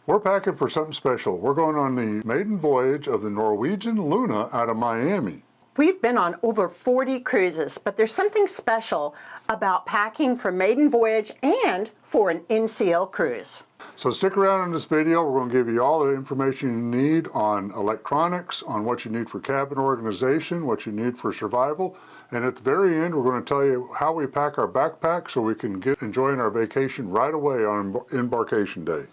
We're packing for something special. We're going on the maiden voyage of the Norwegian Luna out of Miami. We've been on over 40 cruises, but there's something special about packing for maiden voyage and for an NCL cruise. So stick around in this video. We're going to give you all the information you need on electronics, on what you need for cabin organization, what you need for survival. And at the very end, we're going to tell you how we pack our backpack so we can get enjoying our vacation right away on Embarkation Day.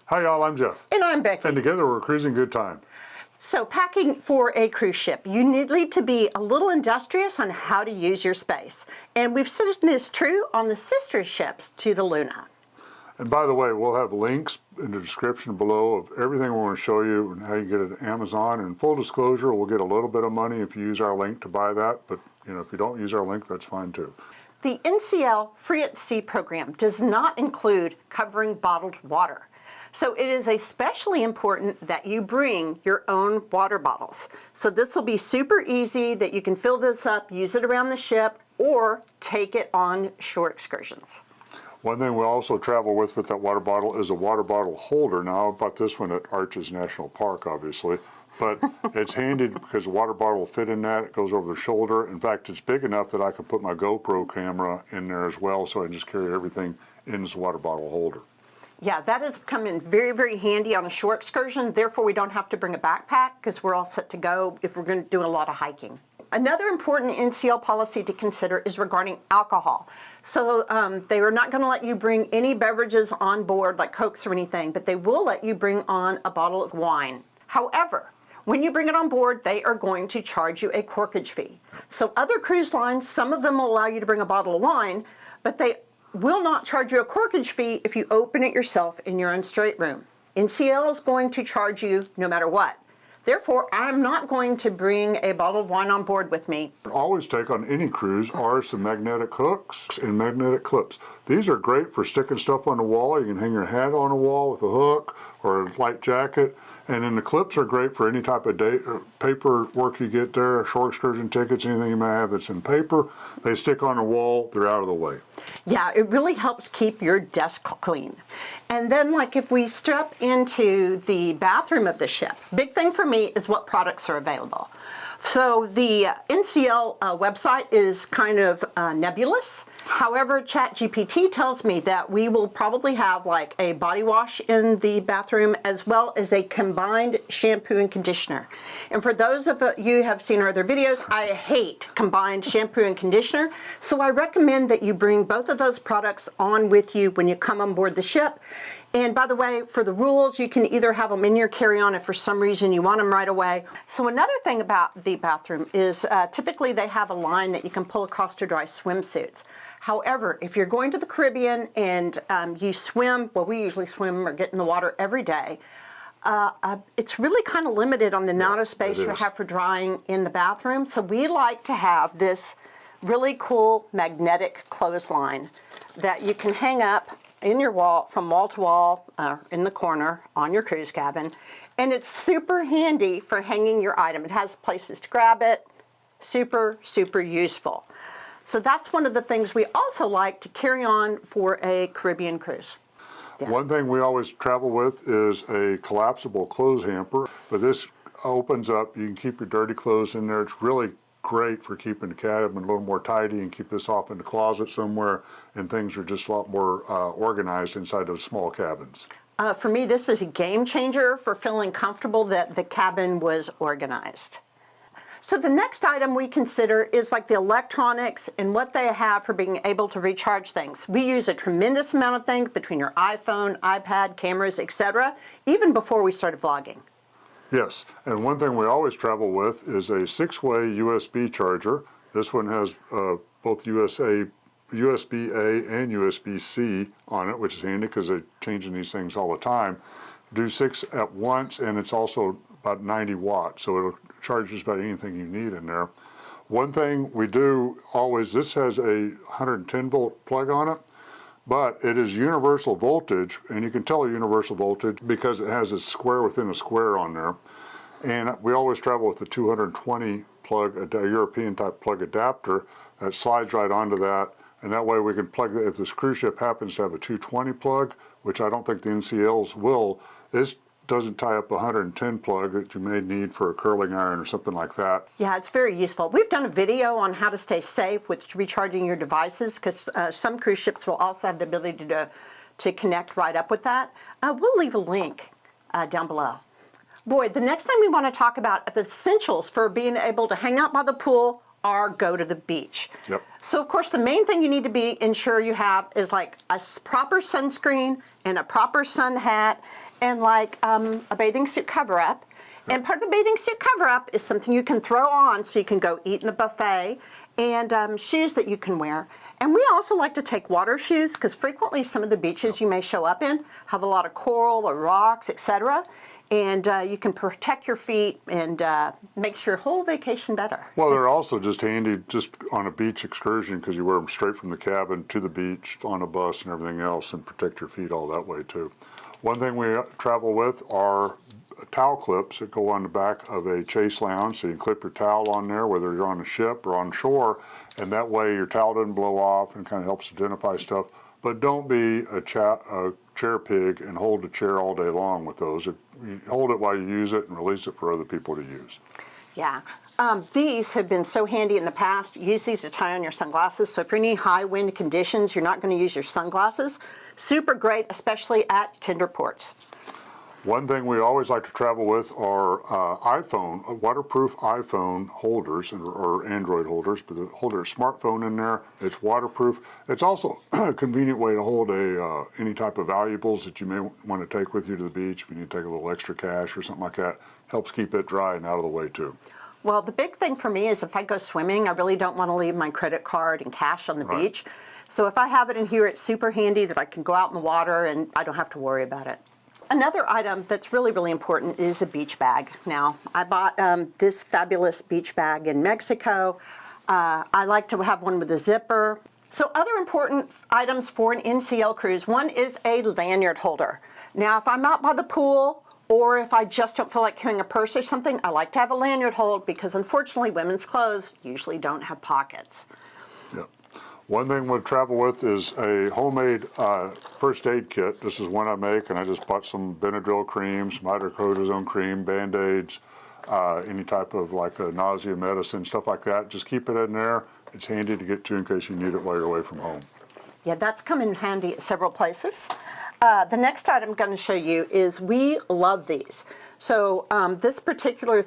Hi y'all, I'm Jeff. And I'm Becky. And together we're cruising good time. So packing for a cruise ship, you need to be a little industrious on how to use your space. And we've seen this true on the sister ships to the Luna. And by the way, we'll have links in the description below of everything we want to show you and how you get it at Amazon. And full disclosure, we'll get a little bit of money if you use our link to buy that. But if you don't use our link, that's fine too. The NCL Free at Sea program does not include covering bottled water. So it is especially important that you bring your own water bottles. So this will be super easy that you can fill this up, use it around the ship, or take it on shore excursions. One thing we also travel with that water bottle is a water bottle holder. Now, I bought this one at Arches National Park, obviously, but it's handy because the water bottle will fit in that. It goes over the shoulder. In fact, it's big enough that I can put my GoPro camera in there as well, so I can just carry everything in this water bottle holder. Yeah, that has come in very, very handy on a shore excursion. Therefore, we don't have to bring a backpack because we're all set to go if we're going to do a lot of hiking. Another important NCL policy to consider is regarding alcohol. So they are not going to let you bring any beverages on board like Cokes or anything, but they will let you bring on a bottle of wine. However, when you bring it on board, they are going to charge you a corkage fee. So other cruise lines, some of them will allow you to bring a bottle of wine, but they will not charge you a corkage fee if you open it yourself in your own stateroom. NCL is going to charge you no matter what. Therefore, I'm not going to bring a bottle of wine on board with me. Always take on any cruise are some magnetic hooks and magnetic clips. These are great for sticking stuff on the wall. You can hang your hat on a wall with a hook or a light jacket. And then the clips are great for any type of paper work you get there, shore excursion tickets, anything you may have that's in paper. They stick on the wall, they're out of the way. Yeah, it really helps keep your desk clean. And then like if we step into the bathroom of the ship, big thing for me is what products are available. So the NCL website is kind of nebulous. However, ChatGPT tells me that we will probably have like a body wash in the bathroom as well as a combined shampoo and conditioner. And for those of you who have seen our other videos, I hate combined shampoo and conditioner. So I recommend that you bring both of those products on with you when you come on board the ship. And by the way, for the rules, you can either have them in your carry-on if for some reason you want them right away. So another thing about the bathroom is typically they have a line that you can pull across to dry swimsuits. However, if you're going to the Caribbean and you swim, well, we usually swim or get in the water every day, it's really kind of limited on the amount of space you have for drying in the bathroom. So we like to have this really cool magnetic clothesline that you can hang up in your wall, from wall to wall, in the corner on your cruise cabin. And it's super handy for hanging your item. It has places to grab it. Super, super useful. So that's one of the things we also like to carry on for a Caribbean cruise. Yeah. One thing we always travel with is a collapsible clothes hamper, but this opens up. You can keep your dirty clothes in there. It's really great for keeping the cabin a little more tidy and keep this off in the closet somewhere, and things are just a lot more organized inside those small cabins. For me, this was a game changer for feeling comfortable that the cabin was organized. So the next item we consider is like the electronics and what they have for being able to recharge things. We use a tremendous amount of things between your iPhone, iPad, cameras, etc., even before we started vlogging. Yes, and one thing we always travel with is a 6-way USB charger. This one has both USB-A and USB-C on it, which is handy because they're changing these things all the time. Do 6 at once, and it's also about 90 watts, so it'll charge just about anything you need in there. One thing we do always, this has a 110 volt plug on it, but it is universal voltage, and you can tell universal voltage because it has a square within a square on there. And we always travel with the 220 plug, a European type plug adapter that slides right onto that. and that way we can plug it. If this cruise ship happens to have a 220 plug, which I don't think the NCLs will, this doesn't tie up a 110 plug that you may need for a curling iron or something like that. Yeah, it's very useful. We've done a video on how to stay safe with recharging your devices, because some cruise ships will also have the ability to connect right up with that. We'll leave a link down below. Boy, the next thing we want to talk about, the essentials for being able to hang out by the pool or go to the beach. Yep. So of course the main thing you need to be ensure you have is like a proper sunscreen and a proper sun hat and like a bathing suit cover up. And part of the bathing suit cover up is something you can throw on so you can go eat in the buffet, and shoes that you can wear. And we also like to take water shoes, because frequently some of the beaches you may show up in have a lot of coral or rocks, etc. And you can protect your feet, and makes your whole vacation better. Well, they're also just handy just on a beach excursion, because you wear them straight from the cabin to the beach on a bus and everything else, and protect your feet all that way too. One thing we travel with are towel clips that go on the back of a chase lounge, so you can clip your towel on there whether you're on a ship or on shore, and that way your towel doesn't blow off and kind of helps identify stuff. But don't be a chair pig and hold the chair all day long with those. You hold it while you use it and release it for other people to use. Yeah, these have been so handy in the past. Use these to tie on your sunglasses. So if you're in any high wind conditions, you're not going to use your sunglasses. Super great, especially at tender ports. One thing we always like to travel with are waterproof iPhone holders or Android holders, but hold a smartphone in there. It's waterproof. It's also a convenient way to hold any type of valuables that you may want to take with you to the beach. If you need to take a little extra cash or something like that, helps keep it dry and out of the way too. Well, the big thing for me is if I go swimming, I really don't want to leave my credit card and cash on the beach. So if I have it in here, it's super handy that I can go out in the water and I don't have to worry about it. Another item that's really, really important is a beach bag. Now, I bought this fabulous beach bag in Mexico. I like to have one with a zipper. So other important items for an NCL cruise, one is a lanyard holder. Now, if I'm out by the pool, or if I just don't feel like carrying a purse or something, I like to have a lanyard hold, because unfortunately women's clothes usually don't have pockets. Yep. One thing we'll travel with is a homemade first aid kit. This is one I make, and I just bought some Benadryl cream, some hydrocortisone cream, Band-Aids, any type of like a nausea medicine, stuff like that. Just keep it in there. It's handy to get to in case you need it while you're away from home. Yeah, that's come in handy at several places. The next item I'm going to show you is we love these. So this particular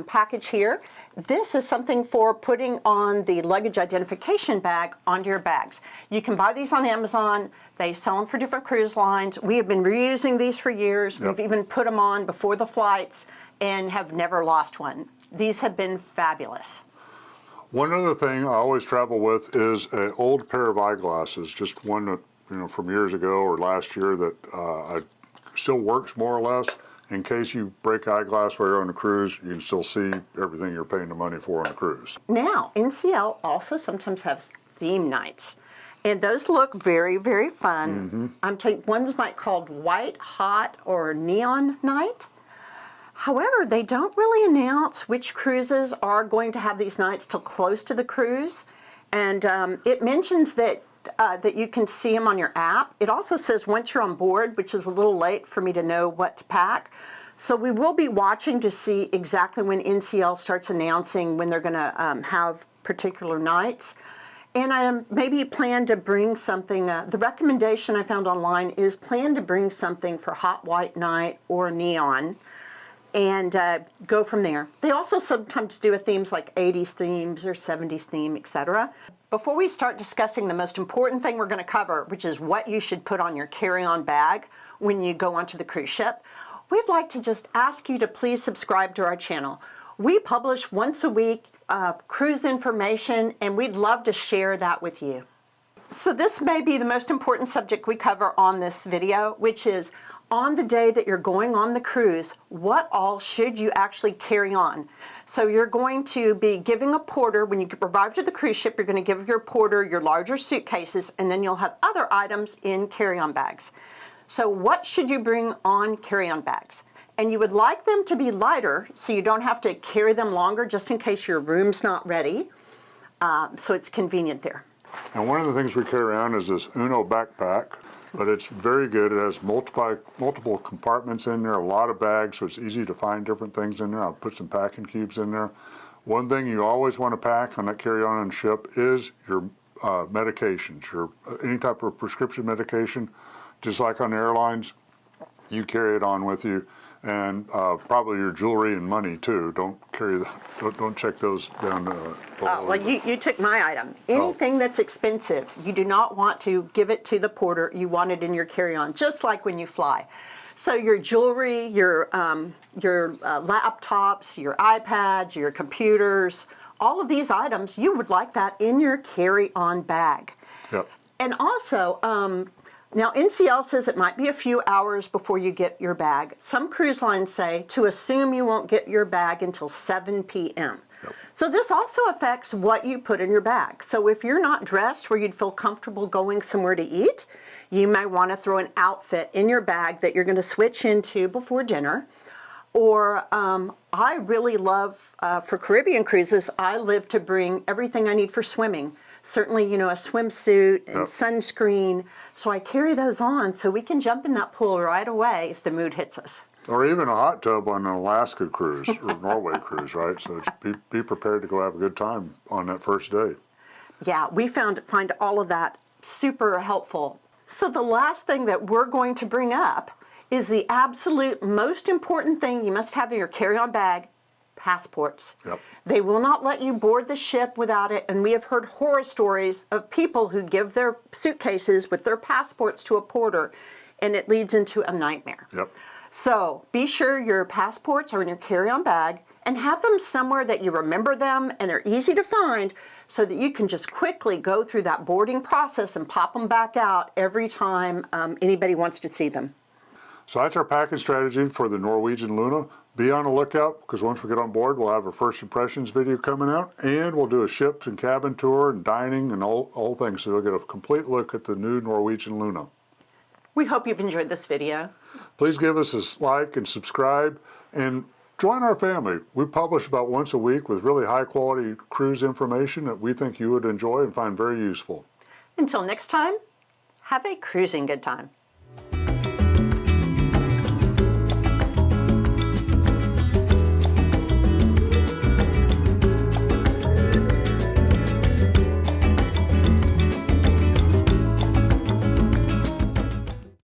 package here, this is something for putting on the luggage identification bag onto your bags. You can buy these on Amazon. They sell them for different cruise lines. We have been reusing these for years. Yep. We've even put them on before the flights and have never lost one. These have been fabulous. One other thing I always travel with is an old pair of eyeglasses, just one that, from years ago or last year that still works more or less. In case you break eyeglass while you're on a cruise, you can still see everything you're paying the money for on the cruise. Now, NCL also sometimes has theme nights. And those look very, very fun. Mm-hmm. One's might called White, Hot, or Neon Night. However, they don't really announce which cruises are going to have these nights till close to the cruise. And it mentions that you can see them on your app. It also says once you're on board, which is a little late for me to know what to pack. So we will be watching to see exactly when NCL starts announcing when they're going to have particular nights. And I maybe plan to bring something, the recommendation I found online is plan to bring something for Hot White Night or Neon, and go from there. They also sometimes do themes like 80s themes or 70s theme, etc. Before we start discussing the most important thing we're going to cover, which is what you should put on your carry-on bag when you go onto the cruise ship, we'd like to just ask you to please subscribe to our channel. We publish once a week cruise information, and we'd love to share that with you. So this may be the most important subject we cover on this video, which is on the day that you're going on the cruise, what all should you actually carry on? So you're going to be giving a porter, when you arrive to the cruise ship, you're going to give your porter your larger suitcases, and then you'll have other items in carry-on bags. So what should you bring on carry-on bags? And you would like them to be lighter so you don't have to carry them longer just in case your room's not ready. So it's convenient there. And one of the things we carry around is this Uno backpack, but it's very good. It has multiple compartments in there, a lot of bags, so it's easy to find different things in there. I'll put some packing cubes in there. One thing you always want to pack on that carry-on on ship is your medications, any type of prescription medication. Just like on airlines, you carry it on with you, and probably your jewelry and money too. Don't check those down. Well, you took my item. Anything that's expensive, you do not want to give it to the porter. You want it in your carry-on, just like when you fly. So your jewelry, your laptops, your iPads, your computers, all of these items, you would like that in your carry-on bag. Yep. And also, now NCL says it might be a few hours before you get your bag. Some cruise lines say to assume you won't get your bag until 7 p.m. Yep. So this also affects what you put in your bag. So if you're not dressed where you'd feel comfortable going somewhere to eat, you may want to throw an outfit in your bag that you're going to switch into before dinner. Or I really love, for Caribbean cruises, I live to bring everything I need for swimming. Certainly, a swimsuit and sunscreen. So I carry those on so we can jump in that pool right away if the mood hits us. Or even a hot tub on an Alaska cruise or Norway cruise, right? So be prepared to go have a good time on that first day. Yeah, we find all of that super helpful. So the last thing that we're going to bring up is the absolute most important thing you must have in your carry-on bag, passports. Yep. They will not let you board the ship without it, and we have heard horror stories of people who give their suitcases with their passports to a porter, and it leads into a nightmare. Yep. So be sure your passports are in your carry-on bag and have them somewhere that you remember them and they're easy to find so that you can just quickly go through that boarding process and pop them back out every time anybody wants to see them. So that's our packing strategy for the Norwegian Luna. Be on the lookout, because once we get on board, we'll have our first impressions video coming out, and we'll do a ship and cabin tour and dining and all things, so you'll get a complete look at the new Norwegian Luna. We hope you've enjoyed this video. Please give us a like and subscribe, and join our family. We publish about once a week with really high quality cruise information that we think you would enjoy and find very useful. Until next time, have a cruising good time.